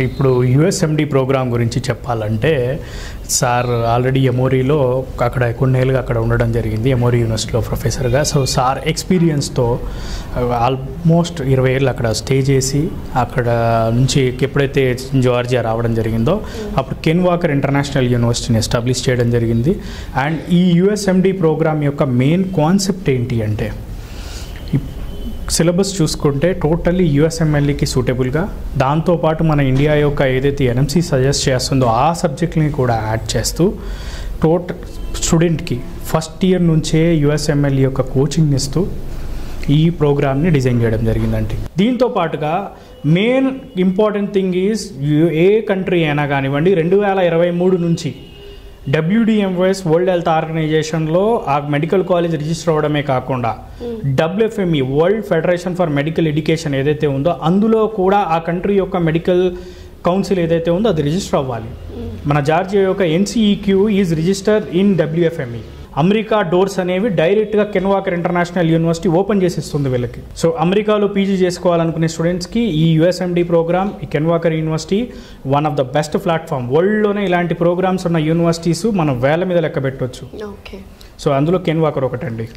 ఇప్పుడు యుఎస్ఎండి ప్రోగ్రామ్ గురించి చెప్పాలంటే సార్ ఆల్రెడీ ఎమోరీలో అక్కడ కొన్నేళ్ళుగా అక్కడ ఉండడం జరిగింది, ఎమోరీ యూనివర్సిటీలో ప్రొఫెసర్గా. సో సార్ ఎక్స్పీరియన్స్తో ఆల్మోస్ట్ 20 ఏళ్ళు అక్కడ స్టే చేసి అక్కడ నుంచి ఎప్పుడైతే జార్జియా రావడం జరిగిందో అప్పుడు కెన్ వాకర్ ఇంటర్నేషనల్ యూనివర్సిటీని ఎస్టాబ్లిష్ చేయడం జరిగింది. అండ్ ఈ యుఎస్ఎండి ప్రోగ్రామ్ యొక్క మెయిన్ కాన్సెప్ట్ ఏంటి అంటే, సిలబస్ చూసుకుంటే టోటల్లీ యుఎస్ఎంఎల్ఈకి సూటబుల్గా, దాంతోపాటు మన ఇండియా యొక్క ఏదైతే ఎన్ఎంసీ సజెస్ట్ చేస్తుందో ఆ సబ్జెక్ట్ని కూడా యాడ్ చేస్తూ స్టూడెంట్కి ఫస్ట్ ఇయర్ నుంచే యుఎస్ఎంఎల్ఈ యొక్క కోచింగ్ ఇస్తూ ఈ ప్రోగ్రామ్ని డిజైన్ చేయడం జరిగిందండి. దీంతో పాటుగా main important thing is a country అయినా కానివ్వండి 2023 నుంచి WDMOS వరల్డ్ హెల్త్ ఆర్గనైజేషన్లో ఆ మెడికల్ కాలేజ్ రిజిస్టర్ అవ్వడమే కాకుండా WFME world federation for medical education ఏదైతే ఉందో అందులో కూడా ఆ కంట్రీ యొక్క మెడికల్ కౌన్సిల్ ఏదైతే ఉందో అది రిజిస్టర్ అవ్వాలి. మన జార్జియా యొక్క NCEQ is registered in WFME. America doors అనేవి డైరెక్ట్గా Ken Walker international university open చేసిస్తుంది వీళ్ళకి. సో అమెరికాలో పీజీ చేసుకోవాలనుకునే స్టూడెంట్స్కి ఈ యుఎస్ఎండి ప్రోగ్రామ్, ఈ Ken Walker university one of the best platform. వరల్డ్లోనే ఇలాంటి ప్రోగ్రామ్స్ ఉన్న యూనివర్సిటీస్ మనం వేల మీద లెక్క పెట్టవచ్చు. సో అందులో కెన్ వాకర్ ఒకటండి.